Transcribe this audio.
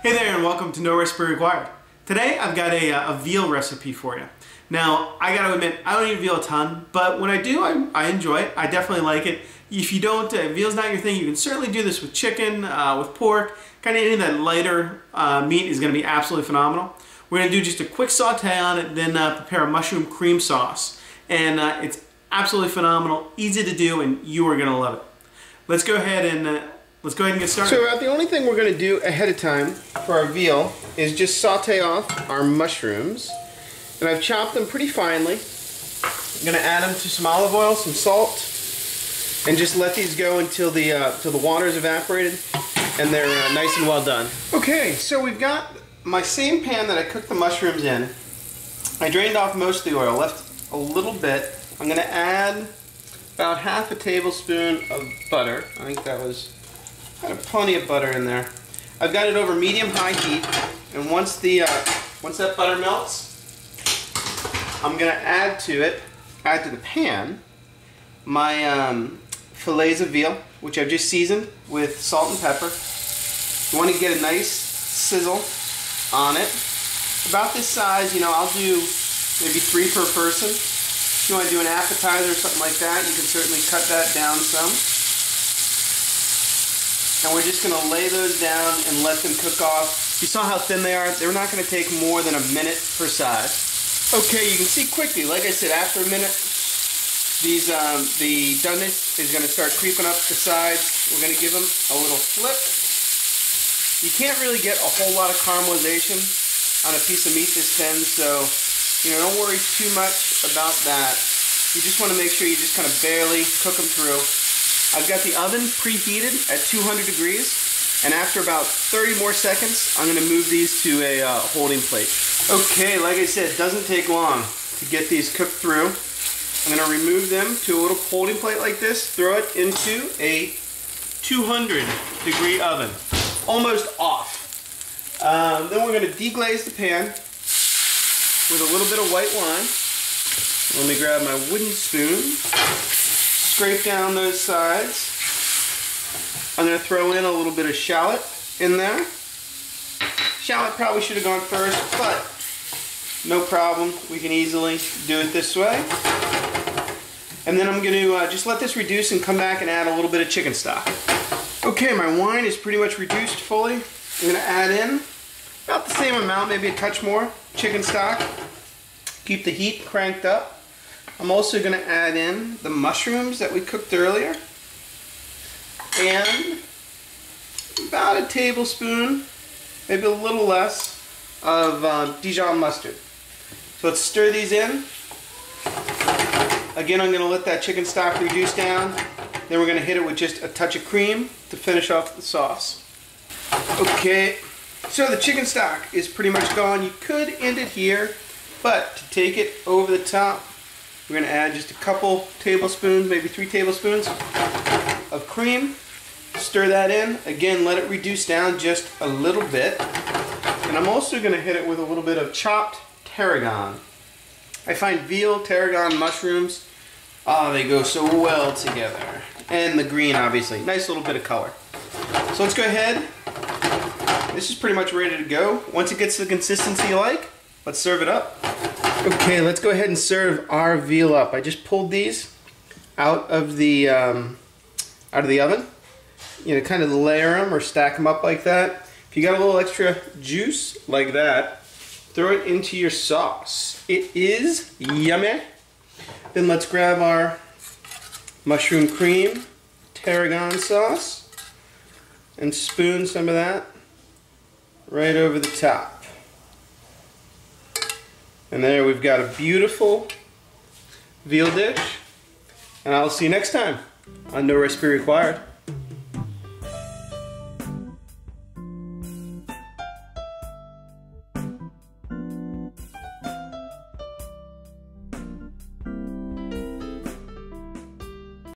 Hey there and welcome to No Recipe Required. Today I've got a veal recipe for you. Now I gotta admit I don't eat veal a ton, but when I do I enjoy it. I definitely like it. If you don't, veal's not your thing, you can certainly do this with chicken, with pork, kind of any of that lighter meat is gonna be absolutely phenomenal. We're gonna do just a quick saute on it, then prepare a mushroom cream sauce. And it's absolutely phenomenal, easy to do, and you are gonna love it. Let's go ahead and get started. So the only thing we're going to do ahead of time for our veal is just saute off our mushrooms. And I've chopped them pretty finely. I'm going to add them to some olive oil, some salt, and just let these go until the water is evaporated and they're nice and well done. Okay, so we've got my same pan that I cooked the mushrooms in. I drained off most of the oil, left a little bit. I'm going to add about half a tablespoon of butter. I think that was plenty of butter in there. I've got it over medium-high heat, and once that butter melts, I'm going to add to the pan, my fillets of veal, which I've just seasoned with salt and pepper. You want to get a nice sizzle on it. About this size, I'll do maybe 3 per person. If you want to do an appetizer or something like that, you can certainly cut that down some. And we're just going to lay those down and let them cook off. You saw how thin they are? They're not going to take more than a minute per side. Okay, you can see quickly, like I said, after a minute, the doneness is going to start creeping up the sides. We're going to give them a little flip. You can't really get a whole lot of caramelization on a piece of meat this thin, so don't worry too much about that. You just want to make sure you just kind of barely cook them through. I've got the oven preheated at 200 degrees, and after about 30 more seconds, I'm going to move these to a holding plate. Okay, like I said, it doesn't take long to get these cooked through. I'm going to remove them to a little holding plate like this, throw it into a 200-degree oven, almost off. Then we're going to deglaze the pan with a little bit of white wine. Let me grab my wooden spoon. Scrape down those sides. I'm going to throw in a little bit of shallot in there. Shallot probably should have gone first, but no problem. We can easily do it this way. And then I'm going to just let this reduce and come back and add a little bit of chicken stock. Okay, my wine is pretty much reduced fully. I'm going to add in about the same amount, maybe a touch more, chicken stock. Keep the heat cranked up. I'm also going to add in the mushrooms that we cooked earlier, and about a tablespoon, maybe a little less, of Dijon mustard. So let's stir these in. Again, I'm going to let that chicken stock reduce down. Then we're going to hit it with just a touch of cream to finish off the sauce. Okay, so the chicken stock is pretty much gone. You could end it here, but to take it over the top, we're going to add just a couple tablespoons, maybe 3 tablespoons of cream. Stir that in. Again, let it reduce down just a little bit. And I'm also going to hit it with a little bit of chopped tarragon. I find veal, tarragon, mushrooms, they go so well together. And the green, obviously. Nice little bit of color. So let's go ahead. This is pretty much ready to go. Once it gets the consistency you like, let's serve it up. Okay, let's go ahead and serve our veal up. I just pulled these out of the oven. Kind of layer them or stack them up like that. If you got a little extra juice like that, throw it into your sauce. It is yummy. Then let's grab our mushroom cream, tarragon sauce, and spoon some of that right over the top. And there we've got a beautiful veal dish. And I'll see you next time on No Recipe Required.